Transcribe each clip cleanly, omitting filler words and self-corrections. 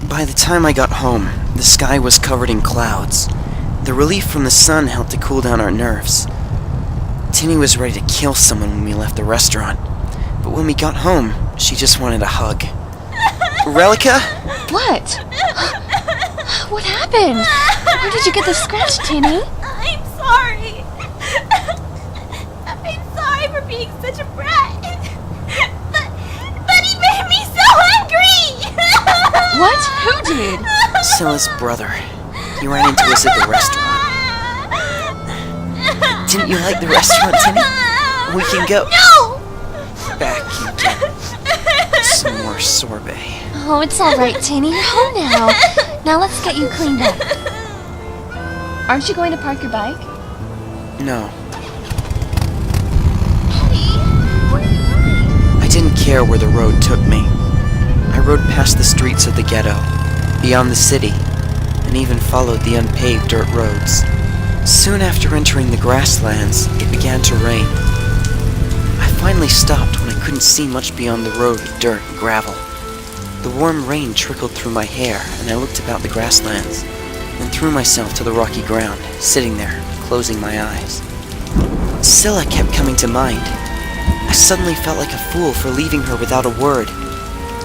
By the time I got home, the sky was covered in clouds. The relief from the sun helped to cool down our nerves. Tinny was ready to kill someone when we left the restaurant, but when we got home, she just wanted a hug. Relica? What? What happened? Where did you get the scratch, Tinny? I'm sorry. I'm sorry for being such a brat. But he made me so angry! What? Who did? Scylla's brother. He ran into us at the restaurant. Didn't you like the restaurant, Tinny? We can go. No! Back and get some more sorbet. Oh, it's all right, Tinny. You're home now. Now let's get you cleaned up. Aren't you going to park your bike? No. Eddie, where are you going? I didn't care where the road took me. I rode past the streets of the ghetto, beyond the city, and even followed the unpaved dirt roads. Soon after entering the grasslands, it began to rain. I finally stopped when I couldn't see much beyond the road of dirt and gravel. The warm rain trickled through my hair, and I looked about the grasslands, then threw myself to the rocky ground, sitting there, closing my eyes. Scylla kept coming to mind. I suddenly felt like a fool for leaving her without a word.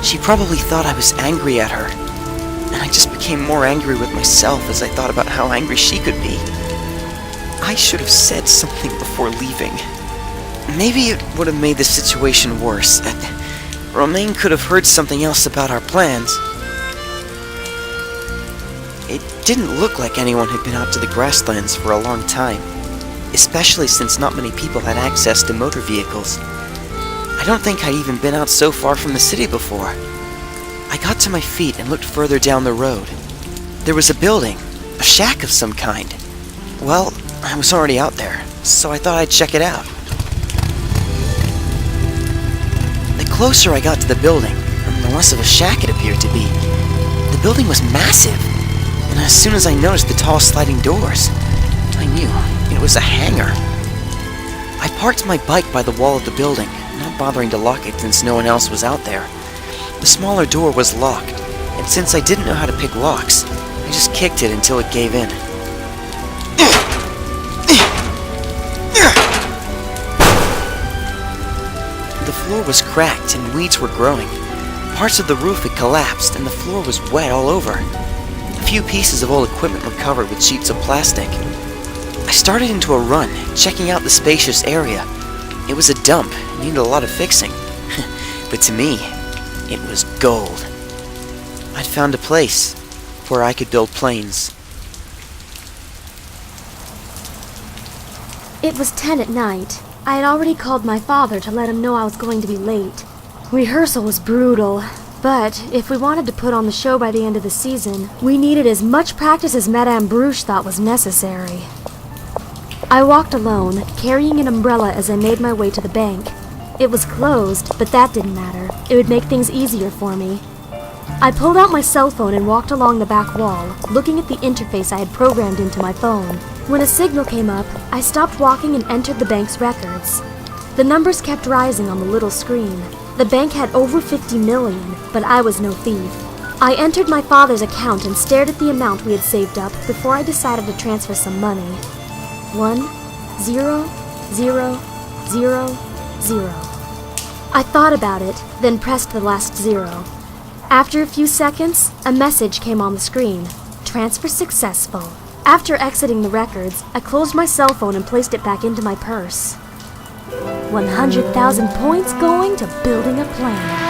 She probably thought I was angry at her, and I just became more angry with myself as I thought about how angry she could be. I should have said something before leaving. Maybe it would have made the situation worse. Romaine could have heard something else about our plans. It didn't look like anyone had been out to the grasslands for a long time, especially since not many people had access to motor vehicles. I don't think I'd even been out so far from the city before. I got to my feet and looked further down the road. There was a building, a shack of some kind. Well, I was already out there, so I thought I'd check it out. The closer I got to the building, the less of a shack it appeared to be. The building was massive, and as soon as I noticed the tall sliding doors, I knew it was a hangar. I parked my bike by the wall of the building, not bothering to lock it since no one else was out there. The smaller door was locked, and since I didn't know how to pick locks, I just kicked it until it gave in. The floor was cracked and weeds were growing. Parts of the roof had collapsed and the floor was wet all over. A few pieces of old equipment were covered with sheets of plastic. I started into a run, checking out the spacious area. It was a dump and needed a lot of fixing. But to me, it was gold. I'd found a place where I could build planes. It was 10 at night. I had already called my father to let him know I was going to be late. Rehearsal was brutal, but if we wanted to put on the show by the end of the season, we needed as much practice as Madame Bruche thought was necessary. I walked alone, carrying an umbrella as I made my way to the bank. It was closed, but that didn't matter. It would make things easier for me. I pulled out my cell phone and walked along the back wall, looking at the interface I had programmed into my phone. When a signal came up, I stopped walking and entered the bank's records. The numbers kept rising on the little screen. The bank had over 50 million, but I was no thief. I entered my father's account and stared at the amount we had saved up before I decided to transfer some money. 1, 0, 0, 0, 0. I thought about it, then pressed the last 0. After a few seconds, a message came on the screen. Transfer successful. After exiting the records, I closed my cell phone and placed it back into my purse. 100,000 points going to building a plane.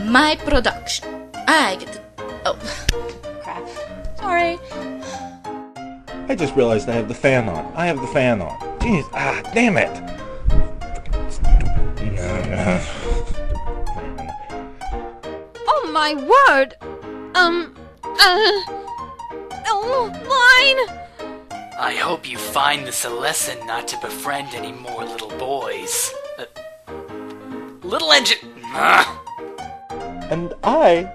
My production. I get to... Oh, crap. Sorry. I just realized I have the fan on. Jeez, damn it! Oh my word! Line! I hope you find this a lesson not to befriend any more little boys. Little engine... And I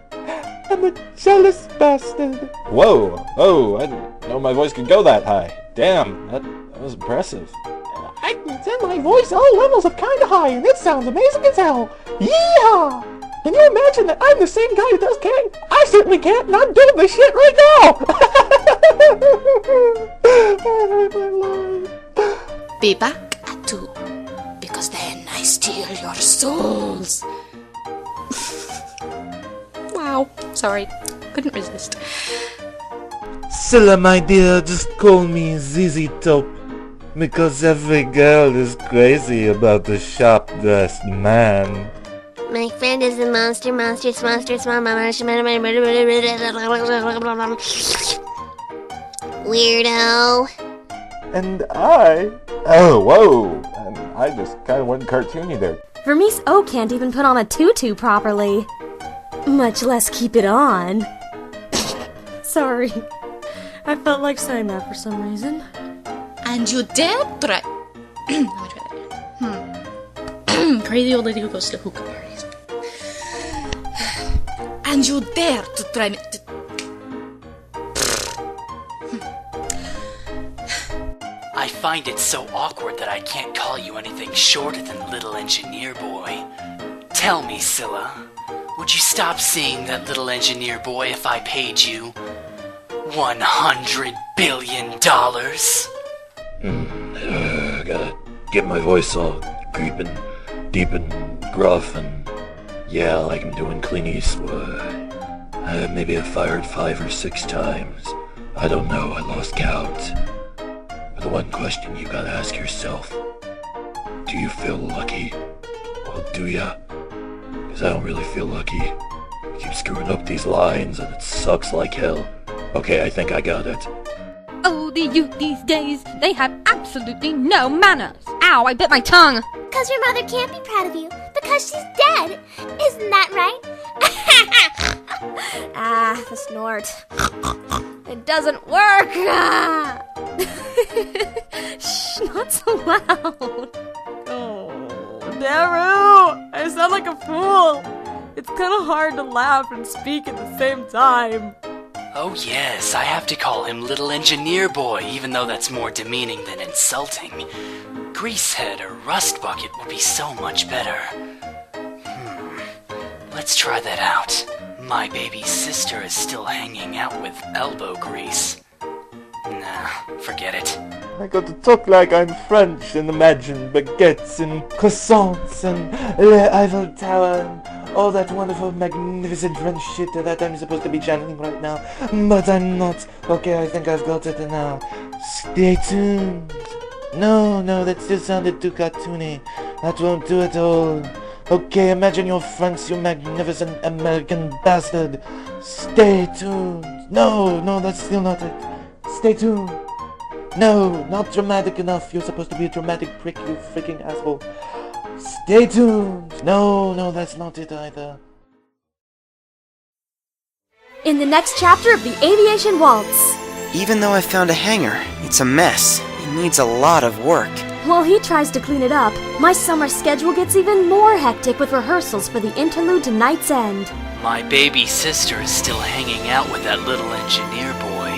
am a jealous bastard. Whoa, I didn't know my voice could go that high. Damn, that was impressive. I can send my voice all levels of kinda high, and it sounds amazing as hell. Yeehaw! Can you imagine that I'm the same guy who does can? I certainly can't, and I'm doing this shit right now! I hate my life. Be back at 2, because then I steal your souls. Wow, sorry, couldn't resist. Scylla, my dear, just call me ZZ Top, because every girl is crazy about the sharp-dressed man. My friend is a monster, small weirdo. And I... Oh, whoa! And I just kind of went cartoony there. Vermise O can't even put on a tutu properly. Much less keep it on. Sorry. I felt like saying that for some reason. And you dare try... Let me try that. Crazy old lady who goes to hookah parties. And you dare to try me... I find it so awkward that I can't call you anything shorter than Little Engineer Boy. Tell me, Scylla, would you stop seeing that Little Engineer Boy if I paid you $100 billion? Gotta get my voice all creeping, deep and gruff, and yeah, like I'm doing Clint Eastwood. Maybe I fired 5 or 6 times. I don't know, I lost count. But the one question you gotta ask yourself, do you feel lucky? Well, do ya? Because I don't really feel lucky. I keep screwing up these lines and it sucks like hell. Okay, I think I got it. Oh, the youth these days, they have absolutely no manners. Ow, I bit my tongue. Because your mother can't be proud of you, because she's dead. Isn't that right? The snort. It doesn't work! Shh, not so loud. Oh, Daru! I sound like a fool! It's kinda hard to laugh and speak at the same time. Oh yes, I have to call him Little Engineer Boy, even though that's more demeaning than insulting. Greasehead or Rust Bucket would be so much better. Let's try that out. My baby sister is still hanging out with elbow grease. Nah, forget it. I got to talk like I'm French and imagine baguettes and croissants and the Eiffel Tower and all that wonderful, magnificent French shit that I'm supposed to be channeling right now. But I'm not. Okay, I think I've got it now. Stay tuned. No, that still sounded too cartoony. That won't do it all. Okay, imagine you're France, you magnificent American bastard. Stay tuned. No, that's still not it. Stay tuned. No, not dramatic enough. You're supposed to be a dramatic prick, you freaking asshole. Stay tuned. No, that's not it either. In the next chapter of the Aviation Waltz. Even though I found a hangar, it's a mess. It needs a lot of work. While he tries to clean it up, my summer schedule gets even more hectic with rehearsals for the interlude to Night's End. My baby sister is still hanging out with that Little Engineer Boy,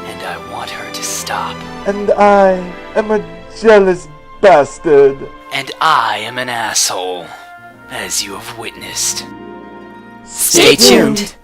and I want her to stop. And I am a jealous bastard. And I am an asshole, as you have witnessed. Stay tuned.